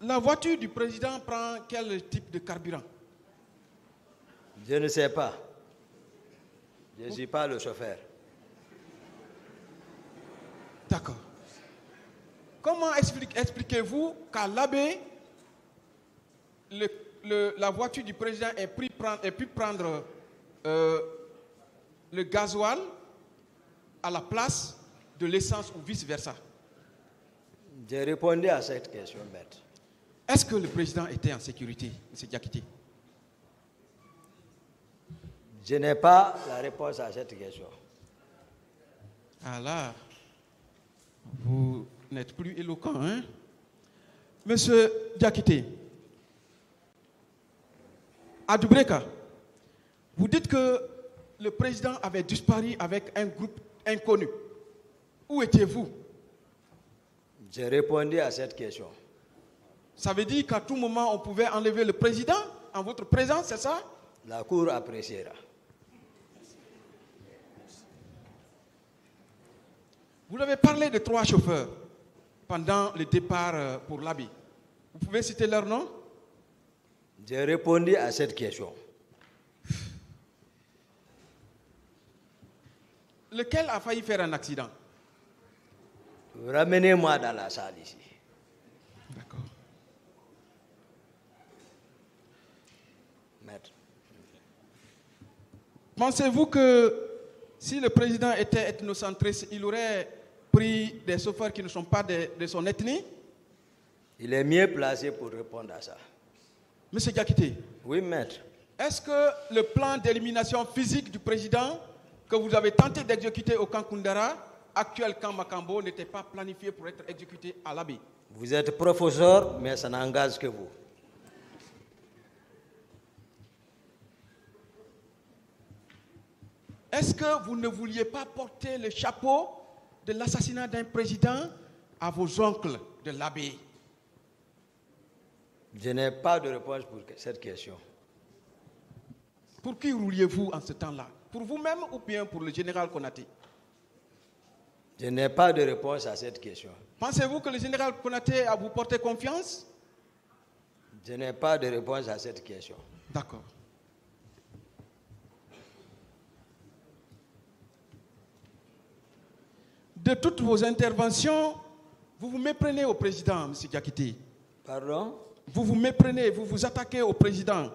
La voiture du président prend quel type de carburant? Je ne sais pas. Je ne suis pas le chauffeur. D'accord. Comment expliquez-vous qu'à l'Abbé, la voiture du président ait pu prendre le gasoil à la place de l'essence ou vice-versa? J'ai répondu à cette question, maître. Est-ce que le président était en sécurité, M. Diakité? Je n'ai pas la réponse à cette question. Ah là, vous n'êtes plus éloquent, hein? Monsieur Diakité, à Dubreka, vous dites que le président avait disparu avec un groupe inconnu. Où étiez-vous? J'ai répondu à cette question. Ça veut dire qu'à tout moment, on pouvait enlever le président en votre présence, c'est ça? La Cour appréciera. Vous avez parlé de 3 chauffeurs pendant le départ pour l'Abbé. Vous pouvez citer leur nom? J'ai répondu à cette question. Lequel a failli faire un accident? Ramenez-moi dans la salle ici. D'accord. Maître. Pensez-vous que si le président était ethnocentriste, il aurait pris des chauffeurs qui ne sont pas de son ethnie? Il est mieux placé pour répondre à ça. Monsieur Diakité. Oui, maître. Est-ce que le plan d'élimination physique du président que vous avez tenté d'exécuter au camp Koundara, actuel camp Makambo, n'était pas planifié pour être exécuté à l'Abbé? Vous êtes professeur, mais ça n'engage que vous. Est-ce que vous ne vouliez pas porter le chapeau de l'assassinat d'un président à vos oncles de l'Abbé? Je n'ai pas de réponse pour cette question. Pour qui rouliez-vous en ce temps-là? Pour vous-même ou bien pour le général Konaté? Je n'ai pas de réponse à cette question. Pensez-vous que le général Konaté a vous porté confiance? Je n'ai pas de réponse à cette question. D'accord. De toutes vos interventions, vous vous méprenez au président, M. Diakité. Pardon? Vous vous méprenez, vous vous attaquez au président.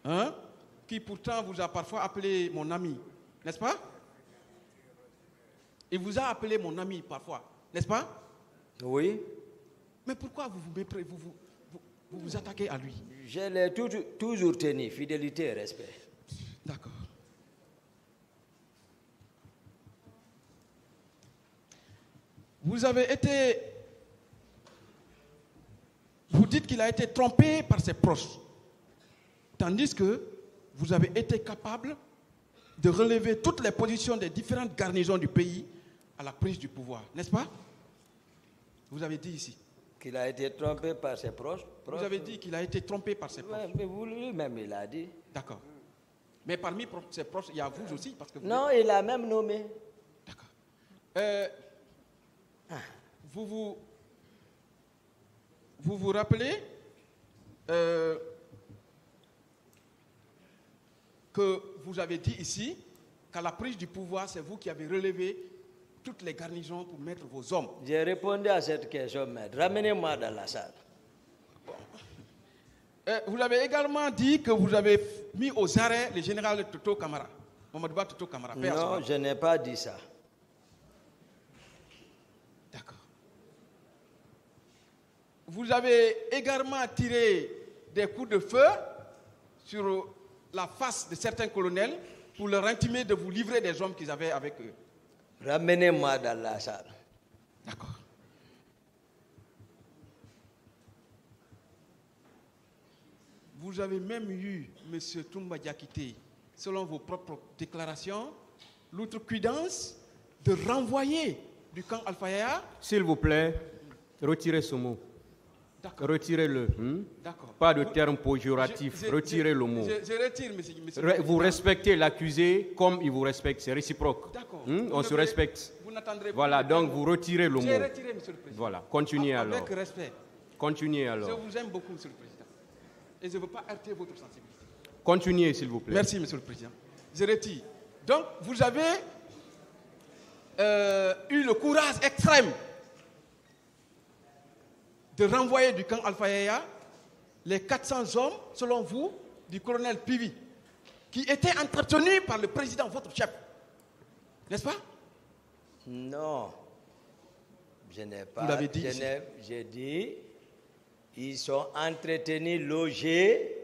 Hein? Qui pourtant vous a parfois appelé mon ami, n'est-ce pas? Il vous a appelé mon ami parfois, n'est-ce pas? Oui. Mais pourquoi vous vous attaquez à lui? Je l'ai toujours tenu, fidélité et respect. D'accord. Vous dites qu'il a été trompé par ses proches, tandis que vous avez été capable de relever toutes les positions des différentes garnisons du pays à la prise du pouvoir, n'est-ce pas? Vous avez dit ici. Qu'il a été trompé par ses proches. Vous avez dit qu'il a été trompé par ses proches. Ouais, mais vous lui-même, il a dit. D'accord. Mais parmi ses proches, il y a vous aussi, parce que non, il a même nommé. D'accord. Vous vous rappelez que vous avez dit ici qu'à la prise du pouvoir, c'est vous qui avez relevé toutes les garnisons pour mettre vos hommes. J'ai répondu à cette question, maître. Ramenez-moi dans la salle. Vous avez également dit que vous avez mis aux arrêts le général Toto Kamara. Mamadouba Toto Kamara. Non, je n'ai pas dit ça. D'accord. Vous avez également tiré des coups de feu sur la face de certains colonels pour leur intimer de vous livrer des hommes qu'ils avaient avec eux. Ramenez-moi dans la salle. D'accord. Vous avez même eu, M. Toumba Diakité, selon vos propres déclarations, l'outrecuidance de renvoyer du camp Alpha Yaya. S'il vous plaît, retirez ce mot. Retirez-le. D'accord. Pas de terme péjoratif. Retirez le mot. Je retire, monsieur. Vous respectez l'accusé comme il vous respecte. C'est réciproque. D'accord. On se respecte. Vous n'attendrez pas. Voilà, donc vous retirez le mot. J'ai retiré, monsieur le président. Voilà, continuez alors. Avec respect. Continuez Je alors. vous aime beaucoup, monsieur le président. Et je ne veux pas heurter votre sensibilité. Continuez, s'il vous plaît. Merci, monsieur le président. Je retire. Donc, vous avez eu le courage extrême de renvoyer du camp Alpha Yaya les 400 hommes, selon vous, du colonel Pivi, qui étaient entretenus par le président, votre chef. N'est-ce pas? Non. Je n'ai pas. Vous l'avez dit. J'ai dit, ils sont entretenus, logés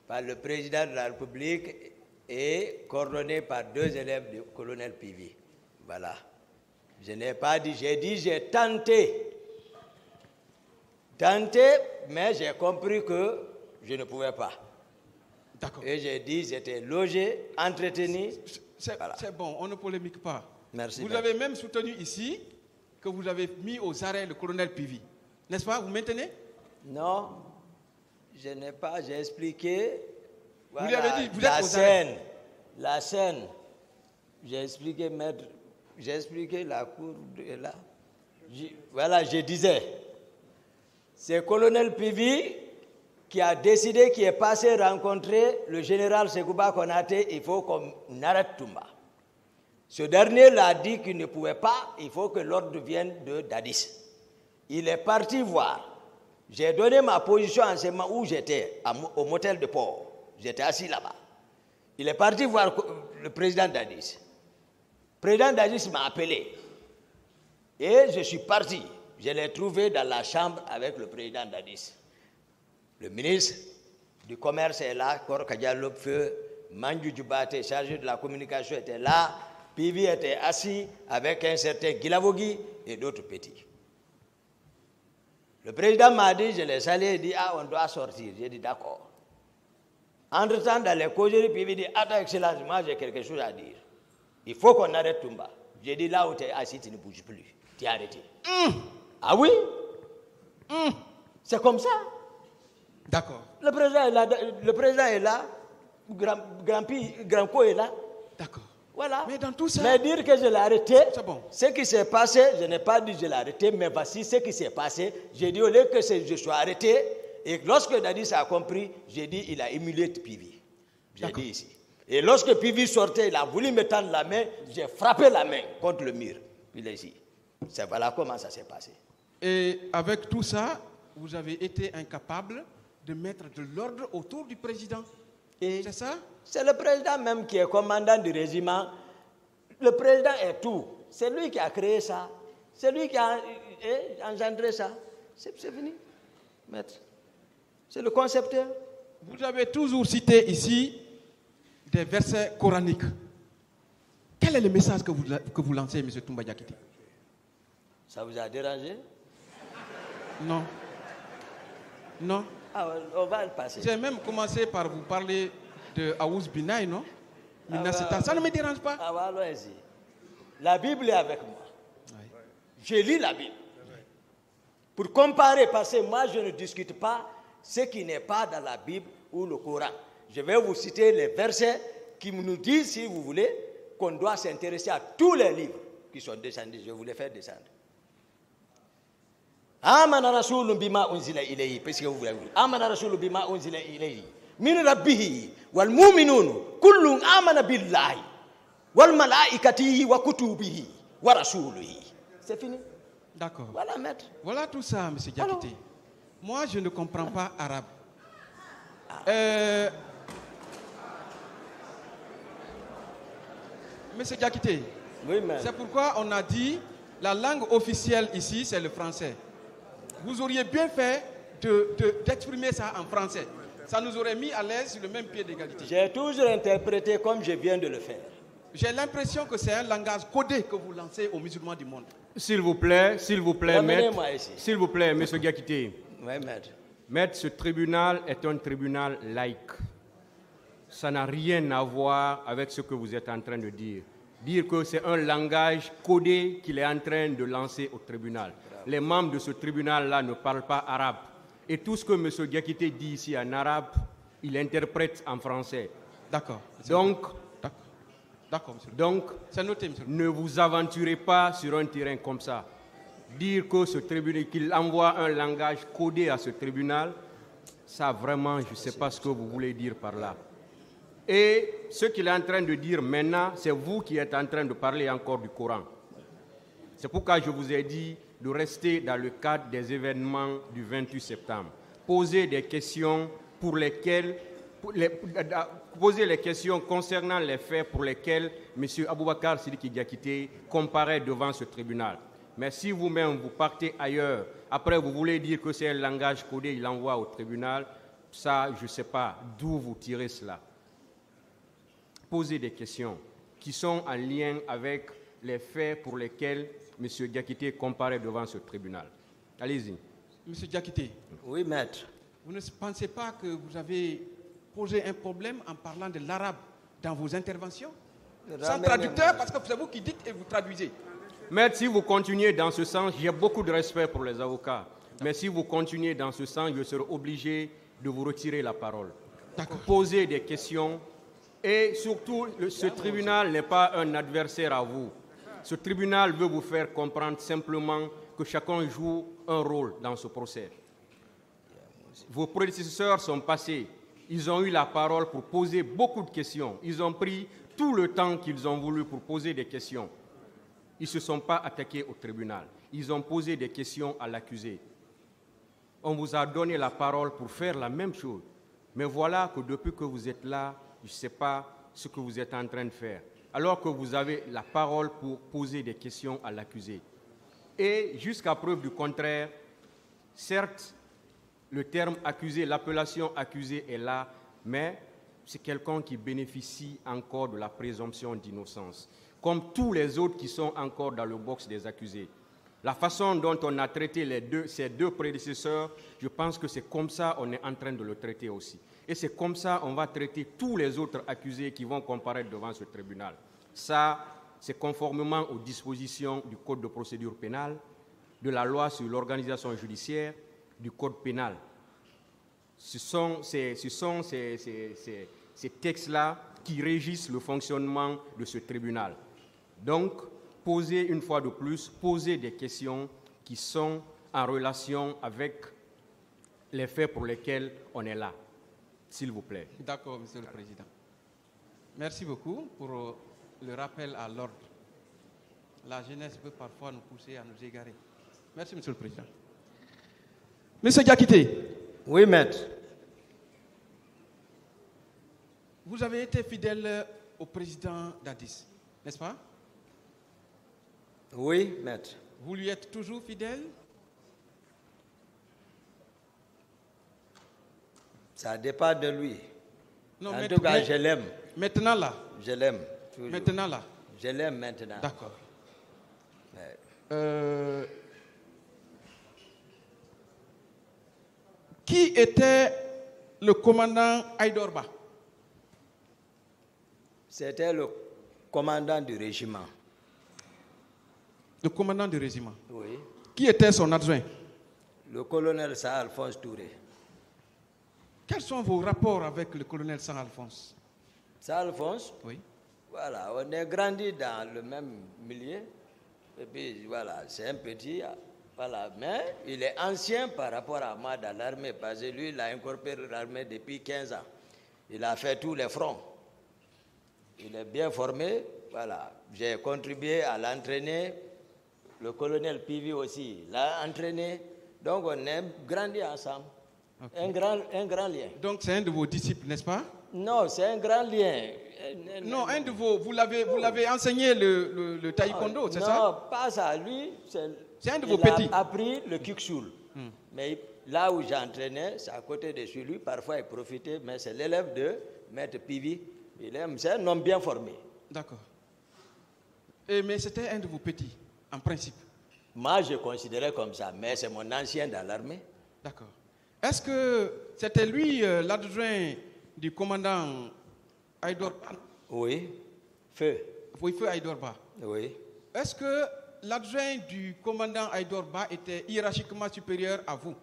par le président de la République et coordonnés par 2 élèves du colonel Pivi. Voilà. Je n'ai pas dit, j'ai dit, j'ai tenté. Mais j'ai compris que je ne pouvais pas. D'accord. Et j'ai dit, j'étais logé, entretenu. C'est bon, on ne polémique pas. Merci. Vous avez même soutenu ici que vous avez mis aux arrêts le colonel Pivi. N'est-ce pas? Vous maintenez? Non, je n'ai pas, j'ai expliqué. Voilà, vous lui avez dit, vous êtes aux arrêts. La scène. J'ai expliqué, maître. J'ai expliqué la cour de là. Voilà, je disais. C'est le colonel Pivi qui a décidé, qui est passé rencontrer le général Sekouba Konaté, il faut qu'on arrête Toumba. Ce dernier l'a dit qu'il ne pouvait pas, il faut que l'ordre vienne de Dadis. Il est parti voir. J'ai donné ma position en ce moment où j'étais, au motel de port. J'étais assis là-bas. Il est parti voir le président Dadis. Le président Dadis m'a appelé. Et je suis parti. Je l'ai trouvé dans la chambre avec le président Dadis. Le ministre du Commerce est là, Kor Kadialop Feu, Mandju Djoubate, chargé de la communication, était là. Pivi était assis avec un certain Gilavogi et d'autres petits. Le président m'a dit, je l'ai salué, il dit, on doit sortir. J'ai dit, d'accord. Entre-temps, dans les causeries, Pivi dit, attends, excellence, moi j'ai quelque chose à dire. Il faut qu'on arrête Toumba. J'ai dit, là où tu es assis, tu ne bouges plus. Tu es arrêté. Ah oui? C'est comme ça. D'accord. Le président est là, Grand Co est là. D'accord. Voilà. Mais dans tout ça... Mais dire que je l'ai arrêté, bon. Ce qui s'est passé, je n'ai pas dit que je l'ai arrêté, mais voici ce qui s'est passé. J'ai dit au lieu que je sois arrêté, et lorsque Dadis a compris, j'ai dit il a humilié Pivi. J'ai dit ici. Et lorsque Pivi sortait, il a voulu me tendre la main, j'ai frappé la main contre le mur. Il est ici. C'est voilà comment ça s'est passé. Et avec tout ça, vous avez été incapable de mettre de l'ordre autour du président. C'est ça? C'est le président même qui est commandant du régiment. Le président est tout. C'est lui qui a créé ça. C'est lui qui a engendré ça. C'est fini, maître. C'est le concepteur. Vous avez toujours cité ici des versets coraniques. Quel est le message que vous lancez, M. Toumba Diakité? Ça vous a dérangé? Non. Non. Ah, on va le passer. J'ai même commencé par vous parler de Aouz Binaï, non? Ça ne me dérange pas. Ah, allons-y. La Bible est avec moi. Oui. Je lis la Bible. Pour comparer, parce que moi je ne discute pas ce qui n'est pas dans la Bible ou le Coran. Je vais vous citer les versets qui nous disent, si vous voulez, qu'on doit s'intéresser à tous les livres qui sont descendus. Je vous les fais descendre. Amana rasulun bima unzila ilayhi, parce que vous voulez. Amana rasulun bima unzila ilayhi min rabbihi wal mu'minun kullun amana billahi wal malaikatihi wa kutubihi wa rasulihi. C'est fini. D'accord. Voilà, maître. Voilà tout ça, M. Diakité. Moi, je ne comprends pas arabe. Monsieur Diakité, oui, c'est pourquoi on a dit la langue officielle ici, c'est le français. Vous auriez bien fait d'exprimer ça en français. Ça nous aurait mis à l'aise sur le même pied d'égalité. J'ai toujours interprété comme je viens de le faire. J'ai l'impression que c'est un langage codé que vous lancez aux musulmans du monde. S'il vous plaît, maître. S'il vous plaît, M. Diakité. Oui, maître. Maître, ce tribunal est un tribunal laïque. Ça n'a rien à voir avec ce que vous êtes en train de dire. Dire que c'est un langage codé qu'il est en train de lancer au tribunal. Les membres de ce tribunal-là ne parlent pas arabe. Et tout ce que M. Diakité dit ici en arabe, il interprète en français. D'accord. Donc, D'accord, monsieur. donc C'est noté, monsieur. ne vous aventurez pas sur un terrain comme ça. Dire que ce tribunal, qu'il envoie un langage codé à ce tribunal, ça vraiment, je ne sais pas ce que vous voulez dire par là. Et ce qu'il est en train de dire maintenant, c'est vous qui êtes en train de parler encore du Coran. C'est pourquoi je vous ai dit de rester dans le cadre des événements du 28 septembre. Poser des questions pour lesquelles, poser les questions concernant les faits pour lesquels M. Aboubakar Sidiki Diakité comparaît devant ce tribunal. Mais si vous-même vous partez ailleurs, après vous voulez dire que c'est un langage codé, il l'envoie au tribunal, ça, je ne sais pas d'où vous tirez cela. Posez des questions qui sont en lien avec les faits pour lesquels M. Diakité comparaît devant ce tribunal. Allez-y. Monsieur Diakité, Oui, maître. vous ne pensez pas que vous avez posé un problème en parlant de l'arabe dans vos interventions? Sans traducteur, parce que c'est vous qui dites et vous traduisez. Maître, si vous continuez dans ce sens, j'ai beaucoup de respect pour les avocats. Mais si vous continuez dans ce sens, je serai obligé de vous retirer la parole. Posez des questions. Et surtout, ce tribunal n'est pas un adversaire à vous. Ce tribunal veut vous faire comprendre simplement que chacun joue un rôle dans ce procès. Vos prédécesseurs sont passés. Ils ont eu la parole pour poser beaucoup de questions. Ils ont pris tout le temps qu'ils ont voulu pour poser des questions. Ils ne se sont pas attaqués au tribunal. Ils ont posé des questions à l'accusé. On vous a donné la parole pour faire la même chose. Mais voilà que depuis que vous êtes là, je ne sais pas ce que vous êtes en train de faire. Alors que vous avez la parole pour poser des questions à l'accusé. Et jusqu'à preuve du contraire, certes, le terme accusé, l'appellation accusé est là, mais c'est quelqu'un qui bénéficie encore de la présomption d'innocence, comme tous les autres qui sont encore dans le box des accusés. La façon dont on a traité ces deux prédécesseurs, je pense que c'est comme ça qu'on est en train de le traiter aussi. Et c'est comme ça qu'on va traiter tous les autres accusés qui vont comparaître devant ce tribunal. Ça, c'est conformément aux dispositions du Code de procédure pénale, de la loi sur l'organisation judiciaire, du Code pénal. Ce sont ces textes-là qui régissent le fonctionnement de ce tribunal. Donc, posez une fois de plus, posez des questions qui sont en relation avec les faits pour lesquels on est là. S'il vous plaît. D'accord, Monsieur le Président. Merci beaucoup pour le rappel à l'ordre. La jeunesse peut parfois nous pousser à nous égarer. Merci, Monsieur le Président. Monsieur Diakité. Oui, maître. Vous avez été fidèle au président d'Addis, n'est-ce pas? Oui, maître. Vous lui êtes toujours fidèle? Ça dépend de lui. Non, en tout cas, je l'aime. Maintenant là. Je l'aime. Toujours. Maintenant là. Je l'aime maintenant. D'accord. Qui était le commandant Aïdorba? C'était le commandant du régiment. Le commandant du régiment. Oui. Qui était son adjoint? Le colonel Saint-Alphonse Touré. Quels sont vos rapports avec le colonel Saint-Alphonse? Saint-Alphonse? Oui. Voilà, on est grandi dans le même milieu. Et puis voilà, c'est un petit. Voilà, mais il est ancien par rapport à moi dans l'armée, parce que lui, il a incorporé l'armée depuis 15 ans. Il a fait tous les fronts. Il est bien formé. Voilà, j'ai contribué à l'entraîner. Le colonel Pivi aussi l'a entraîné. Donc on est grandi ensemble. Okay. Un grand lien. Donc c'est un de vos disciples, n'est-ce pas? Non, c'est un grand lien. Non, un de vos, vous l'avez enseigné le taekwondo, c'est ça? Non, pas ça. Lui, c'est un de vos petits. Il a appris le kikshul. Mais là où j'entraînais, c'est à côté de chez lui. Parfois, il profitait, mais c'est l'élève de Maître Pivi. C'est un homme bien formé. D'accord. Mais c'était un de vos petits, en principe? Moi, je considérais comme ça, mais c'est mon ancien dans l'armée. D'accord. Est-ce que c'était lui l'adjoint du commandant Aïdorba? Oui, Feu. Oui, Feu Aïdorba. Oui. Est-ce que l'adjoint du commandant Aïdorba était hiérarchiquement supérieur à vous?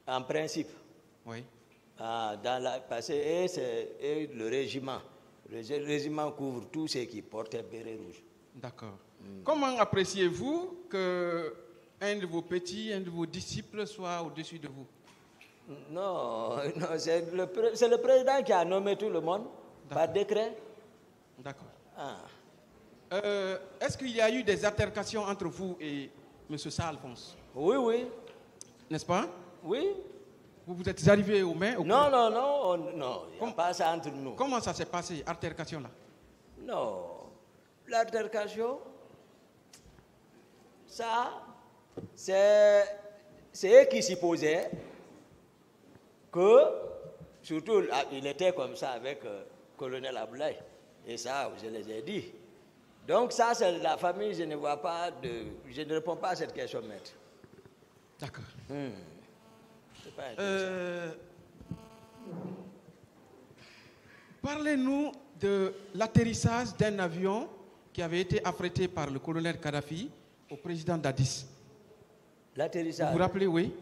En principe. Oui. Parce que le régiment. Le régiment couvre tous ceux qui portent un béret rouge. D'accord. Comment appréciez-vous qu'un de vos petits, un de vos disciples soit au-dessus de vous? Non, c'est le président qui a nommé tout le monde par décret. D'accord. Ah. Est-ce qu'il y a eu des altercations entre vous et M. Alphonse? Oui, oui. N'est-ce pas? Oui. Vous êtes arrivés aux mains? Non, il n'y a pas ça entre nous. Comment ça s'est passé, altercation là? Non, l'altercation, ça, c'est eux qui supposaient que, surtout, il était comme ça avec le colonel Aboulaye. Et ça, je les ai dit. Donc ça, c'est la famille, je ne réponds pas à cette question, maître. D'accord. C'est pas intéressant. Parlez-nous de l'atterrissage d'un avion qui avait été affrété par le colonel Kadhafi au président Dadis. L'atterrissage. Vous vous rappelez, oui?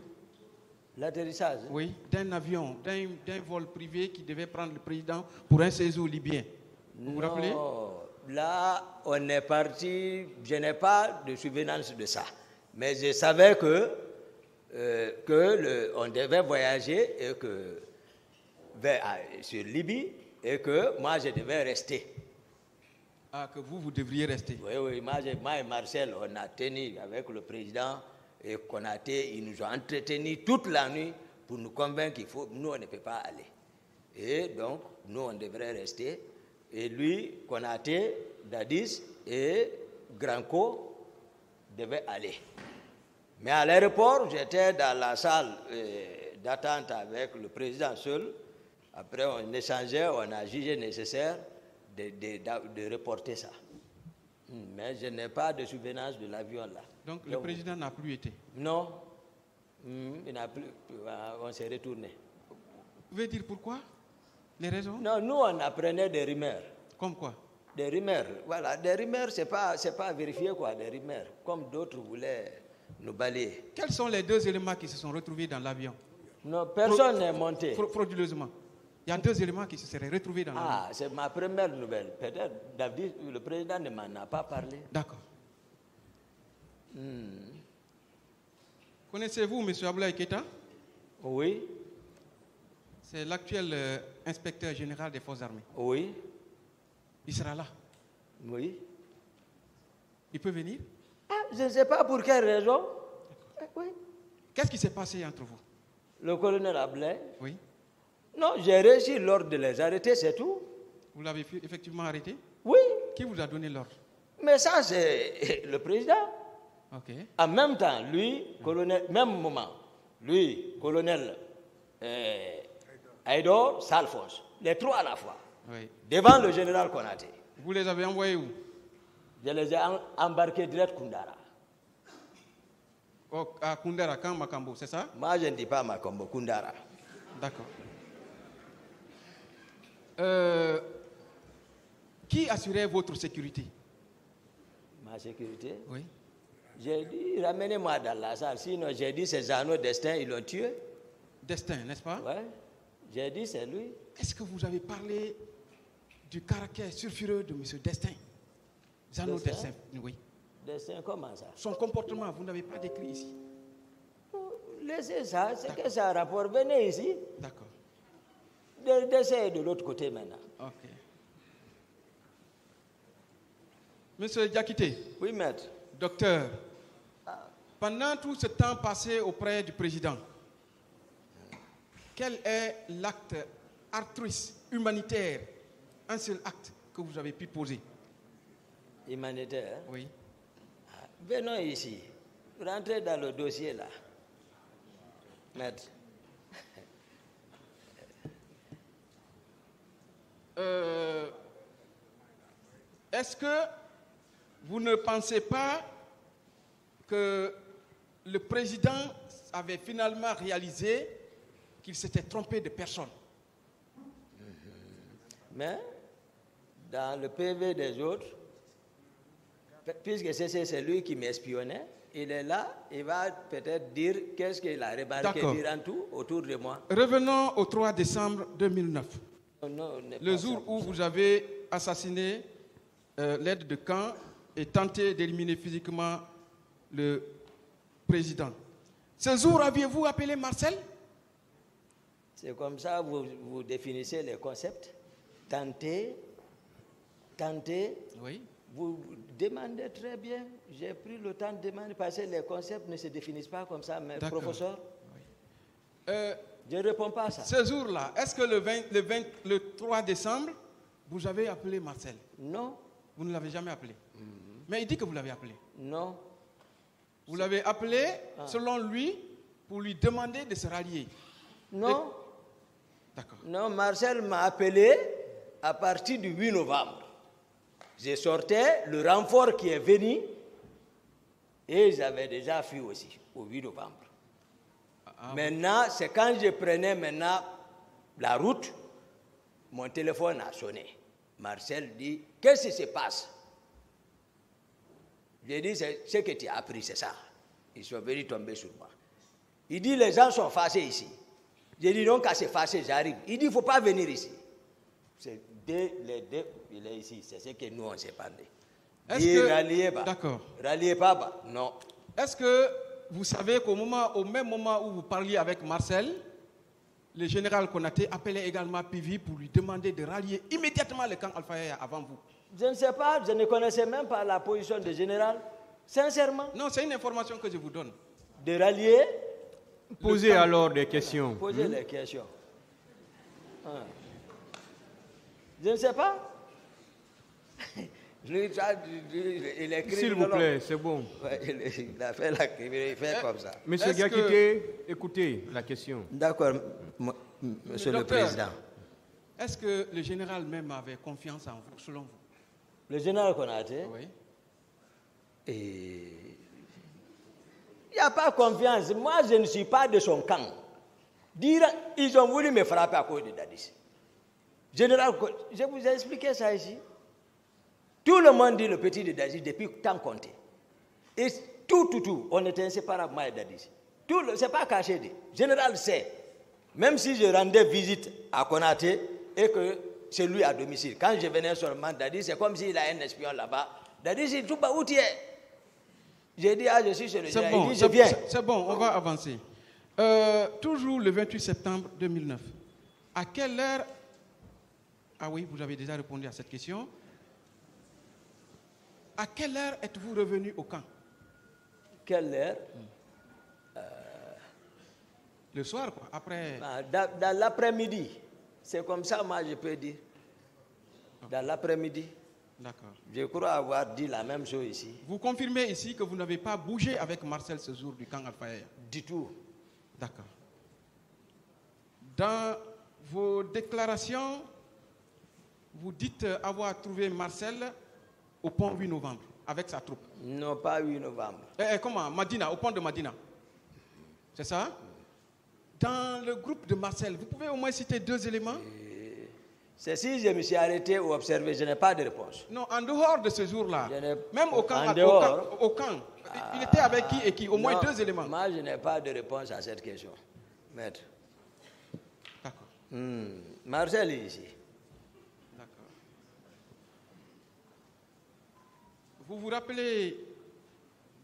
L'atterrissage. Oui, d'un avion, d'un vol privé qui devait prendre le président pour un séjour libyen. Vous vous rappelez? Là, on est parti, je n'ai pas de souvenance de ça. Mais je savais on devait voyager et sur Libye et que moi, je devais rester. Ah, que vous devriez rester. Oui, moi et Marcel, on a tenu avec le président et ils nous ont entretenus toute la nuit pour nous convaincre nous, on ne peut pas aller. Et donc, nous, on devrait rester. Et lui, Konaté, Dadis et Granco devaient aller. Mais à l'aéroport, j'étais dans la salle d'attente avec le président seul. Après, on échangeait, on a jugé nécessaire de reporter ça. Mais je n'ai pas de souvenance de l'avion là. Donc le président n'a plus été? Non. Il n'a plus. On s'est retourné. Vous pouvez dire pourquoi? Les raisons? Non, nous, on apprenait des rumeurs. Comme quoi? Des rumeurs. Voilà, des rumeurs, c'est pas vérifié, quoi, des rumeurs. Comme d'autres voulaient nous balayer. Quels sont les deux éléments qui se sont retrouvés dans l'avion? Non, personne n'est monté. Frauduleusement. Il y a deux éléments qui se seraient retrouvés dans l'avion. Ah, c'est ma première nouvelle. Peut-être, David, le président ne m'en a pas parlé. D'accord. Connaissez-vous M. Aboulaye Keïta? Oui. C'est l'actuel inspecteur général des forces armées. Oui. Il sera là. Oui. Il peut venir? Ah, je ne sais pas pour quelle raison. Oui. Qu'est-ce qui s'est passé entre vous? Le colonel Aboulaye. Oui. Non, j'ai réussi l'ordre de les arrêter, c'est tout. Vous l'avez effectivement arrêté? Oui. Qui vous a donné l'ordre? Mais ça, c'est le président. Ok. En même temps, lui, colonel, même moment, lui, colonel Aïdor, Salfos, les trois à la fois, Oui. devant le général Konaté. Vous les avez envoyés où? Je les ai embarqués direct Koundara. À Koundara, quand Makambo, c'est ça? Moi, je ne dis pas Makambo, Koundara. D'accord. Qui assurait votre sécurité? Ma sécurité? Oui. J'ai dit, ramenez-moi dans la salle. Sinon, j'ai dit, c'est Jeannot Destin, ils l'ont tué. Destin, n'est-ce pas? Oui. J'ai dit, c'est lui. Est-ce que vous avez parlé du caractère sulfureux de M. Destin? Jeannot Destin, oui. Destin, comment ça? Son comportement, vous n'avez pas décrit ici. Laissez ça, c'est que ça a rapport. Venez ici. D'accord. Destin est de l'autre côté maintenant. Ok. Monsieur Diakité. Oui, maître. Docteur, pendant tout ce temps passé auprès du président, quel est l'acte altruiste, humanitaire, un seul acte que vous avez pu poser? Humanitaire? Oui. Venons ici. Rentrez dans le dossier là. Maître. Est-ce que vous ne pensez pas que le président avait finalement réalisé qu'il s'était trompé de personne? Mais, dans le PV des autres, puisque c'est lui qui m'espionnait, il est là, il va peut-être dire qu'est-ce qu'il a remarqué durant tout autour de moi. Revenons au 3 décembre 2009. Non, le jour où vous avez assassiné l'aide de camp et tenté d'éliminer physiquement le président. Ce jour, aviez-vous appelé Marcel? C'est comme ça que vous définissez les concepts. Tenter. Oui. Vous demandez très bien. J'ai pris le temps de demander parce que les concepts ne se définissent pas comme ça, mais professeur. Oui. Je ne réponds pas à ça. Ce jour-là, est-ce que le 3 décembre, vous avez appelé Marcel? Non. Vous ne l'avez jamais appelé? Mais il dit que vous l'avez appelé. Non. Vous l'avez appelé, selon lui, pour lui demander de se rallier. Non. D'accord. Non, Marcel m'a appelé à partir du 8 novembre. J'ai sorti le renfort qui est venu et j'avais déjà fui aussi au 8 novembre. Maintenant, c'est quand je prenais la route, mon téléphone a sonné. Marcel dit, qu'est-ce qui se passe? J'ai dit, ce que tu as appris, c'est ça. Ils sont venus tomber sur moi. Il dit, les gens sont fâchés ici. J'ai dit, non, qu'à se fâcher, j'arrive. Il dit, il ne faut pas venir ici. C'est il est ici, c'est ce que nous, on s'est parlé. Ralliez pas. D'accord. Ralliez pas, non. Est-ce que vous savez qu'au même moment où vous parliez avec Marcel, le général Konaté appelait également Pivi pour lui demander de rallier immédiatement le camp Alpha Yaya avant vous? Je ne sais pas, je ne connaissais même pas la position du général, sincèrement. Non, c'est une information que je vous donne. De rallier. Posez alors des questions. Posez les questions. Je ne sais pas. Lui, il écrit. S'il vous plaît, c'est bon. Il a fait il fait comme ça. Monsieur Gakité, écoutez la question. D'accord, monsieur le Président. Est-ce que le général même avait confiance en vous, selon vous? Le général Konaté? Oui. Il n'y a pas confiance. Moi, je ne suis pas de son camp. Ils ont voulu me frapper à cause de Dadis. Général, je vous ai expliqué ça ici. Tout le monde dit le petit de Dadis depuis tant compté. Et tout, on était inséparablement avec Dadis. Ce n'est pas caché. Le général sait. Même si je rendais visite à Konaté et que c'est lui à domicile. Quand je venais seulement Dadis, c'est comme s'il a un espion là-bas. Dadis, il dit, tout où tu es? J'ai dit, je suis chez le général. Bon, il dit, je viens. C'est bon, on va avancer. Toujours le 28 septembre 2009. À quelle heure... Ah oui, vous avez déjà répondu à cette question. À quelle heure êtes-vous revenu au camp? Quelle heure? Le soir, quoi, après... Dans l'après-midi. C'est comme ça, moi, je peux dire. Dans l'après-midi. D'accord. Je crois avoir dit la même chose ici. Vous confirmez ici que vous n'avez pas bougé avec Marcel ce jour du camp Alpha Yaya? Du tout. D'accord. Dans vos déclarations, vous dites avoir trouvé Marcel au pont 8 novembre avec sa troupe. Non, pas 8 novembre. Comment? Madina, au pont de Madina. C'est ça? Dans le groupe de Marcel, vous pouvez au moins citer 2 éléments? C'est si je me suis arrêté ou observé, je n'ai pas de réponse. Non, en dehors de ce jour-là, même au camp, il était avec qui et qui? Au moins 2 éléments. Moi, je n'ai pas de réponse à cette question. Maître. D'accord. Marcel est ici. D'accord. Vous vous rappelez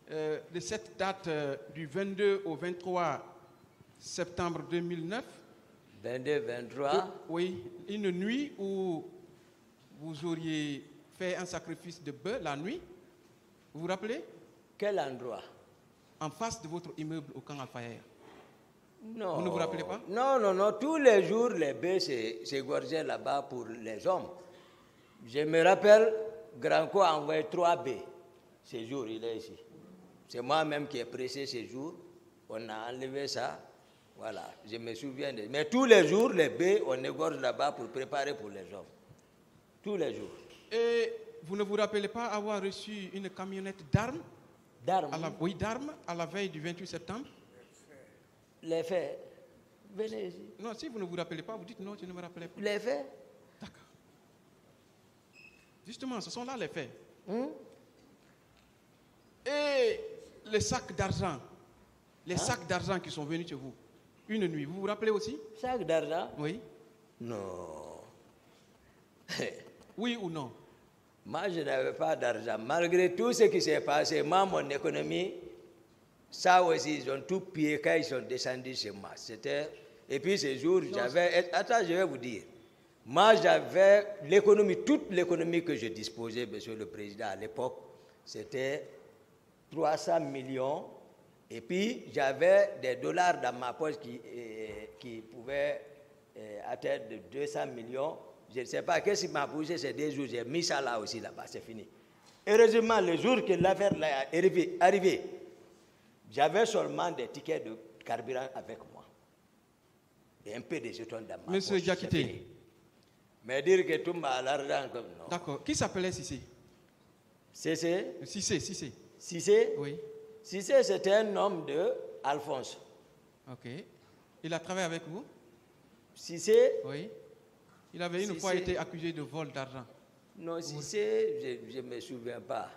de cette date du 22 au 23 septembre 2009? 22, 23. Oui, une nuit où vous auriez fait un sacrifice de bœuf la nuit. Vous vous rappelez? Quel endroit? En face de votre immeuble au camp Alpha Yaya. Non. Vous ne vous rappelez pas? Non. Tous les jours, les bœufs s'égorgeaient là-bas pour les hommes. Je me rappelle, Granco a envoyé 3 bœufs. Ce jour, il est ici. C'est moi-même qui ai pressé ce jour. On a enlevé ça. Voilà, je me souviens. Mais tous les jours, les bœufs, on égorge là-bas pour préparer pour les hommes. Tous les jours. Et vous ne vous rappelez pas avoir reçu une camionnette d'armes? D'armes? Oui, d'armes, à la veille du 28 septembre. Les faits. Venez ici. Non, si vous ne vous rappelez pas, vous dites non, je ne me rappelais pas. Les faits? D'accord. Justement, ce sont là les faits. Hmm? Et les sacs d'argent. Les sacs d'argent qui sont venus chez vous. Une nuit. Vous vous rappelez aussi? Sac d'argent? Oui. Non. Oui ou non? Moi, je n'avais pas d'argent. Malgré tout ce qui s'est passé, moi, mon économie, ça aussi, ils ont tout pillé quand ils sont descendus chez moi. Et puis, ces jours, j'avais... Attends, je vais vous dire. Moi, j'avais l'économie, toute l'économie que je disposais, monsieur le président, à l'époque, c'était 300 millions. Et puis, j'avais des dollars dans ma poche qui pouvaient atteindre 200 millions. Je ne sais pas, qu'est-ce qui m'a poussé ces 2 jours? J'ai mis ça là aussi, là-bas, c'est fini. Heureusement, le jour que l'affaire est arrivée, j'avais seulement des tickets de carburant avec moi. Et un peu de jetons dans ma poche. Monsieur Diakité. Mais dire que tout m'a l'argent comme non. D'accord. Qui s'appelait Cissé? Cissé? Cissé. Cissé? Oui. Cissé, c'était un homme de Alphonse. Ok. Il a travaillé avec vous? Cissé? Oui. Il avait une fois été accusé de vol d'argent. Non, Cissé, je ne me souviens pas.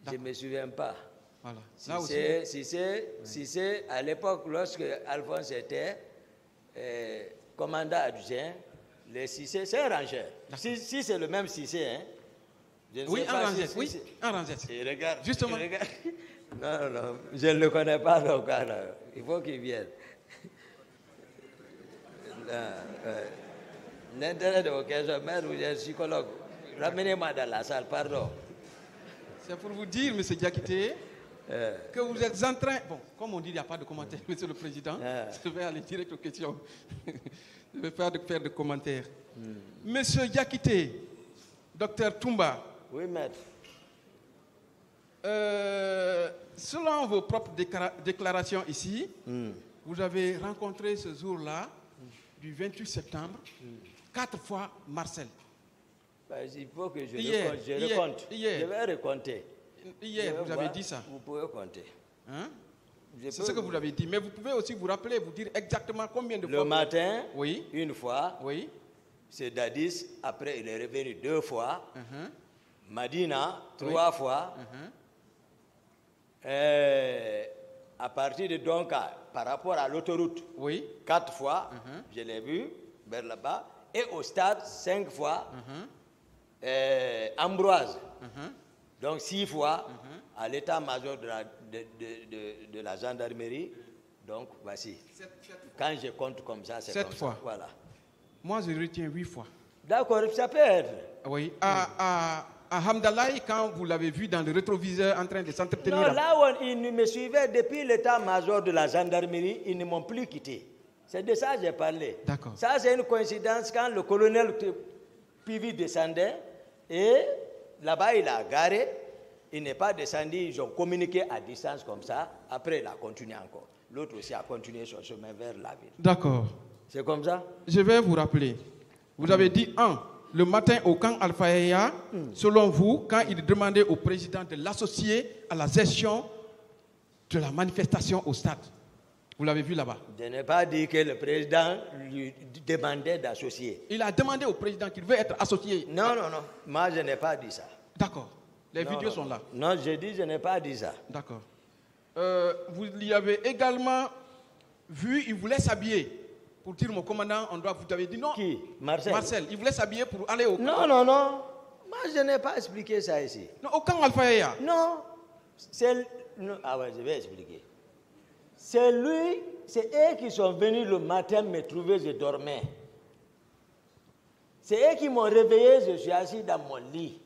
Je ne me souviens pas. Voilà. Cissé, à l'époque, lorsque Alphonse était commandant adjoint, le Cissé, c'est un rangeur. Si c'est le même Cissé, hein? Oui, un rangeur. Oui, un rangeur. Regarde. Justement. Regarde. Non, je ne le connais pas donc. Il faut qu'il vienne. L'intérêt de vos questions, mère, vous êtes psychologue. Ramenez-moi dans la salle, pardon. C'est pour vous dire, M. Diakité, que vous êtes en train... Bon, comme on dit, il n'y a pas de commentaire, M. le Président. Je vais aller direct aux questions. Je ne vais pas faire de commentaires. Monsieur Diakité, Docteur Toumba. Oui, maître. Selon vos propres déclarations ici, vous avez rencontré ce jour-là, du 28 septembre, 4 fois Marcel. Il faut que je raconte. Je vais raconter. Hier, vous avez dit ça. Vous pouvez compter. Hein? C'est ce que vous avez dit. Mais vous pouvez aussi vous rappeler, vous dire exactement combien de fois. Le matin, oui. Une fois. Oui. C'est Dadis. Après, il est revenu 2 fois. Madina, 3 fois. À partir de Donka, par rapport à l'autoroute, 4 fois, je l'ai vu, vers là-bas. Et au stade, 5 fois. Ambroise, donc 6 fois, à l'état-major de la gendarmerie. Donc, voici. Quand je compte comme ça, c'est 7 fois. Voilà. Moi, je retiens 8 fois. D'accord, ça peut être. Oui. À Hamdalaï, quand vous l'avez vu dans le rétroviseur en train de s'entretenir... Non, là où ils me suivaient depuis l'état-major de la gendarmerie, ils ne m'ont plus quitté. C'est de ça que j'ai parlé. D'accord. Ça, c'est une coïncidence quand le colonel Pivi descendait et là-bas, il a garé. Il n'est pas descendu. Ils ont communiqué à distance comme ça. Après, il a continué encore. L'autre aussi a continué son chemin vers la ville. D'accord. C'est comme ça? Je vais vous rappeler. Vous avez dit, le matin au camp Alpha Yaya, selon vous, quand il demandait au président de l'associer à la gestion de la manifestation au stade. Vous l'avez vu là-bas. Je n'ai pas dit que le président lui demandait d'associer. Il a demandé au président qu'il veut être associé. Non. Moi, je n'ai pas dit ça. D'accord. Les vidéos sont là. Non, je n'ai pas dit ça. D'accord. Vous l'y avez également vu, il voulait s'habiller. Pour dire, mon commandant, vous avez dit non. Qui? Marcel. Marcel. Il voulait s'habiller pour aller au camp. Non. Moi, je n'ai pas expliqué ça ici. Non, au camp Alpha Yaya. Non. Je vais expliquer. C'est eux qui sont venus le matin me trouver, je dormais. C'est eux qui m'ont réveillé, je suis assis dans mon lit.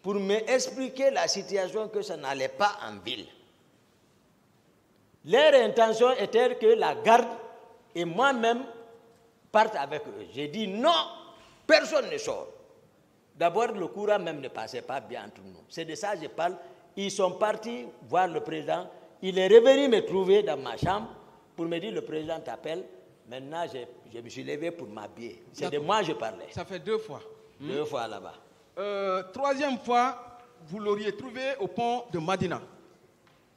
Pour m'expliquer la situation que ça n'allait pas en ville. Leur intention était que la garde et moi-même partent avec eux. J'ai dit non, personne ne sort. D'abord, le courant même ne passait pas bien entre nous. C'est de ça que je parle. Ils sont partis voir le président. Il est revenu me trouver dans ma chambre pour me dire, le président t'appelle. Maintenant, je me suis levé pour m'habiller. C'est de moi que je parlais. Ça fait 2 fois. 2 fois là-bas. 3e fois, vous l'auriez trouvé au pont de Madina.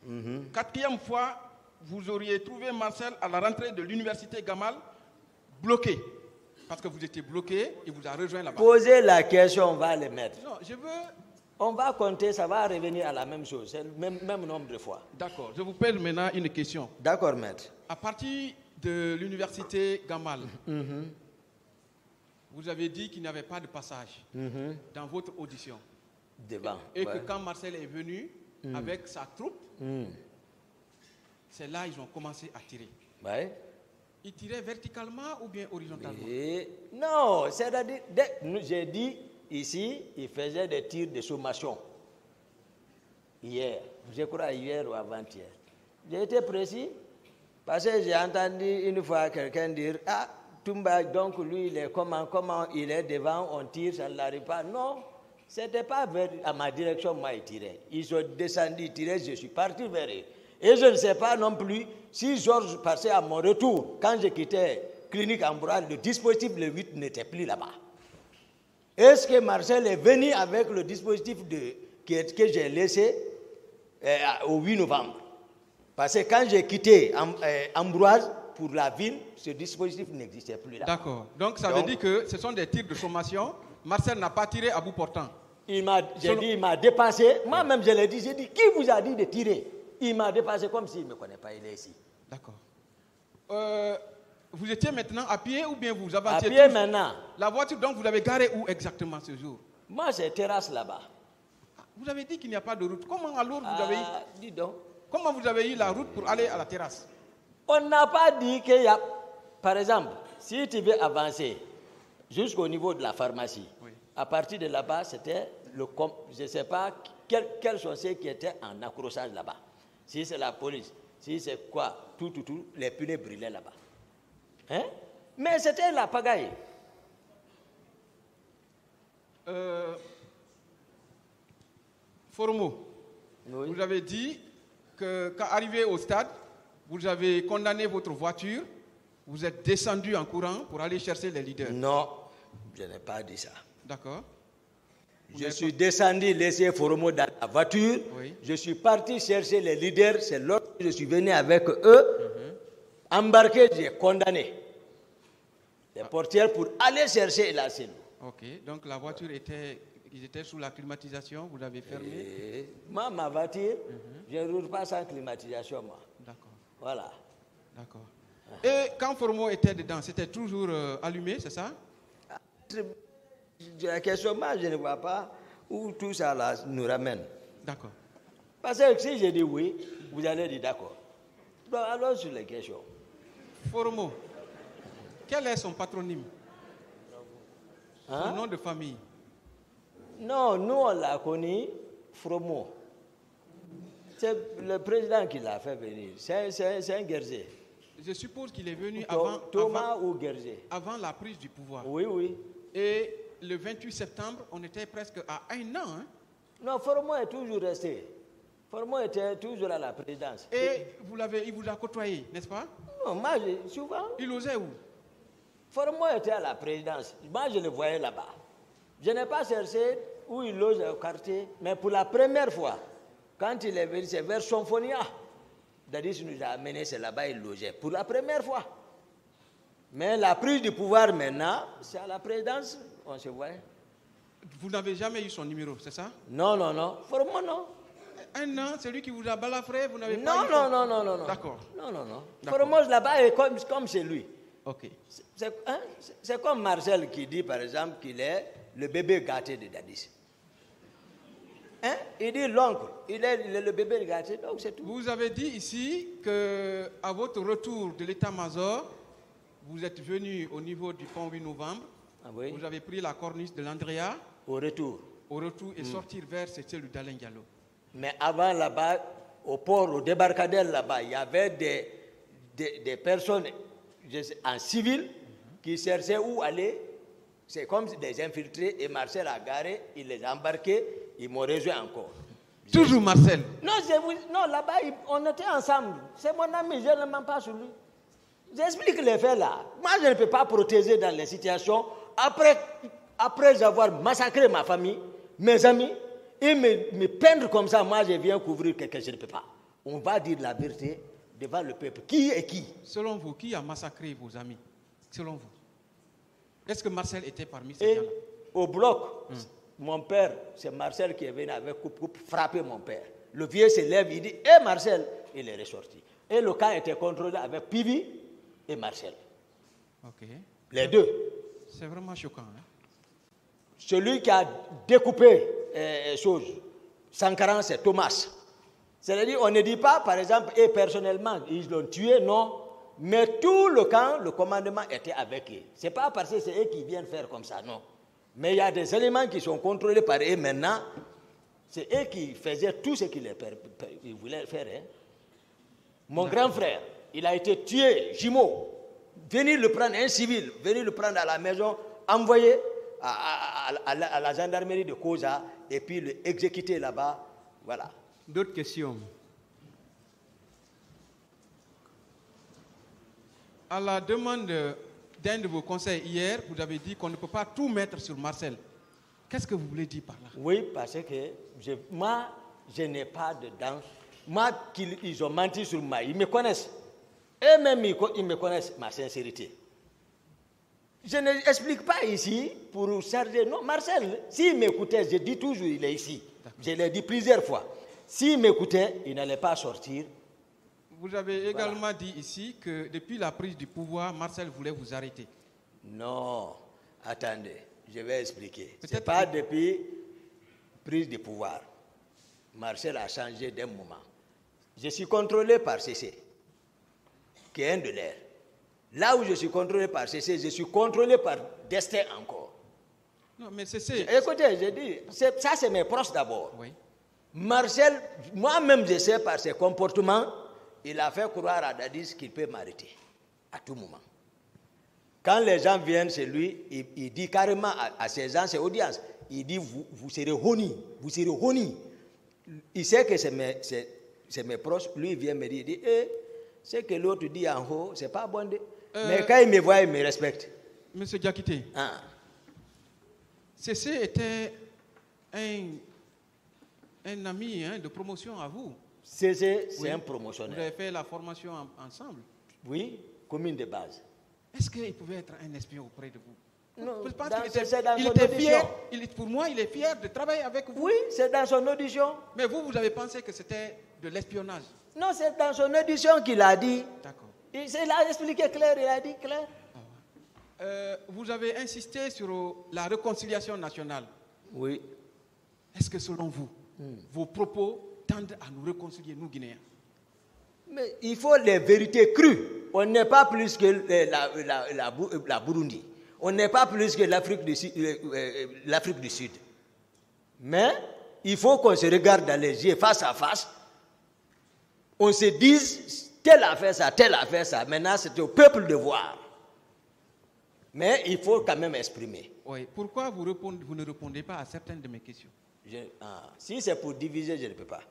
4e fois, vous auriez trouvé Marcel à la rentrée de l'université Gamal, bloqué. Parce que vous étiez bloqué, il vous a rejoint là-bas. Posez la question, on va les mettre. Non, je veux On va compter, ça va revenir à la même chose, c'est le même nombre de fois. D'accord. Je vous pose maintenant une question. D'accord, maître. À partir de l'université Gamal, vous avez dit qu'il n'y avait pas de passage dans votre audition. Devant. Et que quand Marcel est venu avec sa troupe, c'est là qu'ils ont commencé à tirer. Ouais. Ils tiraient verticalement ou bien horizontalement? Non, c'est-à-dire, j'ai dit ici, ils faisaient des tirs de sommation. Hier, je crois hier ou avant-hier. J'ai été précis parce que j'ai entendu une fois quelqu'un dire « Ah, Toumba, donc lui, il est comment il est devant, on tire, ça ne l'arrive pas. » Non, ce n'était pas à ma direction, moi, ils tiraient. Ils sont descendus, ils tiraient, je suis parti vers eux. Et je ne sais pas non plus si Georges passait à mon retour, quand j'ai quitté Clinique Ambroise, le dispositif le 8 n'était plus là-bas. Est-ce que Marcel est venu avec le dispositif que j'ai laissé au 8 novembre? Parce que quand j'ai quitté Ambroise pour la ville, ce dispositif n'existait plus là. D'accord. Donc ça veut dire que ce sont des tirs de sommation. Marcel n'a pas tiré à bout portant. Il m'a dépassé. Moi-même, je l'ai dit. J'ai dit, qui vous a dit de tirer? Il m'a dépassé comme s'il ne me connaît pas, il est ici. D'accord. Vous étiez maintenant à pied ou bien vous avanciez? À pied maintenant. La voiture, donc, vous l'avez garée où exactement ce jour? Moi, c'est terrasse là-bas. Vous avez dit qu'il n'y a pas de route. Comment alors vous avez eu... Dis donc. Comment vous avez eu la route pour aller à la terrasse? On n'a pas dit qu'il y a... Par exemple, si tu veux avancer jusqu'au niveau de la pharmacie, à partir de là-bas, c'était le... Je ne sais pas quels sont ceux qui étaient en accrochage là-bas. Si c'est la police, si c'est quoi, tout, les pneus brûlaient là-bas. Hein? Mais c'était la pagaille. Formo, vous avez dit que quand arrivé au stade, vous avez condamné votre voiture, vous êtes descendu en courant pour aller chercher les leaders. Non, je n'ai pas dit ça. D'accord. Je suis descendu laisser Formo dans la voiture. Oui. Je suis parti chercher les leaders. C'est lorsque je suis venu avec eux. Embarqué, j'ai condamné les portières pour aller chercher la cellule. Ok, donc la voiture était sous la climatisation, vous l'avez fermée? Moi, ma voiture, je ne roule pas sans climatisation, moi. D'accord. Voilà. D'accord. Et quand Formo était dedans, c'était toujours allumé, c'est ça? La question, moi, je ne vois pas où tout ça là, nous ramène. D'accord. Parce que si je dis oui, vous allez dire d'accord. Donc, allons sur les questions. Formo, quel est son patronyme? Son nom de famille? Non, nous, on l'a connu, Fromo. C'est le président qui l'a fait venir. C'est un guerrier. Je suppose qu'il est venu Thomas ou Guerrier. Avant la prise du pouvoir. Oui, oui. Et le 28 septembre, on était presque à 1 an. Hein? Non, Formo est toujours resté. Formo était toujours à la présidence. Et il vous a côtoyé, n'est-ce pas? Non, moi, souvent. Il osait où? Formo était à la présidence. Moi, je le voyais là-bas. Je n'ai pas cherché où il loge au quartier, mais pour la première fois, quand il est venu, c'est vers Sonfonia. Dadis nous a amené, c'est là-bas il logeait. Pour la première fois. Mais la prise du pouvoir maintenant, c'est à la présidence, on se voit. Vous n'avez jamais eu son numéro, c'est ça? Non, non, non. Formo, non. 1 an, celui qui vous a balafré, vous n'avez pas eu... Non. D'accord. Non. Formo, là-bas, est comme c'est lui. Ok. C'est comme Marcel qui dit, par exemple, qu'il est le bébé gâté de Dadis. Hein? Il dit l'oncle, il est le bébé gâté, donc c'est tout. Vous avez dit ici qu'à votre retour de l'état-major, vous êtes venu au niveau du pont 8 novembre. Ah oui? Vous avez pris la corniche de l'Andrea. Au retour. Et sortir vers cette cellule d'Alain Diallo. Mais avant là-bas, au port, au débarcadère là-bas, il y avait des personnes en civil qui cherchaient où aller. C'est comme des infiltrés et Marcel a garé, il les a embarqués, ils m'ont rejoint encore. Toujours Marcel? Non, là-bas, on était ensemble. C'est mon ami, je ne mens pas sur lui. J'explique les faits là. Moi, je ne peux pas protéger dans les situations. Après avoir massacré ma famille, mes amis, et me peindre comme ça, moi, je viens couvrir quelqu'un, je ne peux pas. On va dire la vérité devant le peuple. Qui est qui? Selon vous, qui a massacré vos amis? Selon vous? Est-ce que Marcel était parmi ces gens-là? Au bloc, mon père, c'est Marcel qui est venu avec coupe frapper mon père. Le vieux se lève, il dit « Eh Marcel !» Il est ressorti. Et le camp était contrôlé avec Pivi et Marcel. Ok. Les deux. C'est vraiment choquant. Hein? Celui qui a découpé les choses, Sankaran, c'est Thomas. C'est-à-dire, on ne dit pas, par exemple, et personnellement, ils l'ont tué, non. Mais tout le camp, le commandement était avec eux. Ce n'est pas parce que c'est eux qui viennent faire comme ça, non. Mais il y a des éléments qui sont contrôlés par eux maintenant. C'est eux qui faisaient tout ce qu'ils voulaient faire. Hein. Mon grand frère, il a été tué, jumeau. Venir le prendre, un civil, venir le prendre à la maison, envoyer à la gendarmerie de Koza et puis le exécuter là-bas. Voilà. D'autres questions? À la demande d'un de vos conseils hier, vous avez dit qu'on ne peut pas tout mettre sur Marcel. Qu'est-ce que vous voulez dire par là? Oui, parce que moi, je n'ai pas de danse. Moi, ils ont menti sur moi. Ils me connaissent. Eux-mêmes, ils me connaissent ma sincérité. Je n'explique pas ici pour charger. Non, Marcel, s'il m'écoutait, je dis toujours, il est ici. Je l'ai dit plusieurs fois. S'il m'écoutait, il n'allait pas sortir. Vous avez également dit ici que depuis la prise du pouvoir, Marcel voulait vous arrêter. Non, attendez, je vais expliquer. Ce n'est pas depuis prise du pouvoir. Marcel a changé d'un moment. Je suis contrôlé par CC, qui est un de l'air. Là où je suis contrôlé par CC, je suis contrôlé par Destin encore. Non, mais CC... Écoutez, je dis, ça c'est mes proches d'abord. Oui. Marcel, moi-même je sais par ses comportements, il a fait croire à Dadis qu'il peut m'arrêter à tout moment. Quand les gens viennent chez lui, il dit carrément à ses gens, ses audiences, il dit vous serez honnis, vous serez honnis. Il sait que c'est mes proches, lui il vient me dire, il dit, ce que l'autre dit en haut, c'est pas bon. Mais quand il me voit, il me respecte. Monsieur Diakité, CC était un ami de promotion à vous. C'est un promotionnaire. Vous avez fait la formation ensemble. Oui, commune de base. Est-ce qu'il pouvait être un espion auprès de vous? Non, je pense c'est dans il son était audition. fier. Pour moi, il est fier de travailler avec vous. Oui, c'est dans son audition. Mais vous avez pensé que c'était de l'espionnage? Non, c'est dans son audition qu'il a dit. D'accord. Il a expliqué clair, il a dit clair. Vous avez insisté sur la réconciliation nationale. Oui. Est-ce que selon vous, vos propos tendent à nous réconcilier, nous Guinéens? Mais il faut les vérités crues. On n'est pas plus que la Burundi. On n'est pas plus que l'Afrique du Sud. Mais il faut qu'on se regarde dans les yeux face à face. On se dise telle affaire ça. Maintenant, c'est au peuple de voir. Mais il faut quand même exprimer. Oui. Pourquoi vous ne répondez pas à certaines de mes questions? Si c'est pour diviser, je ne peux pas.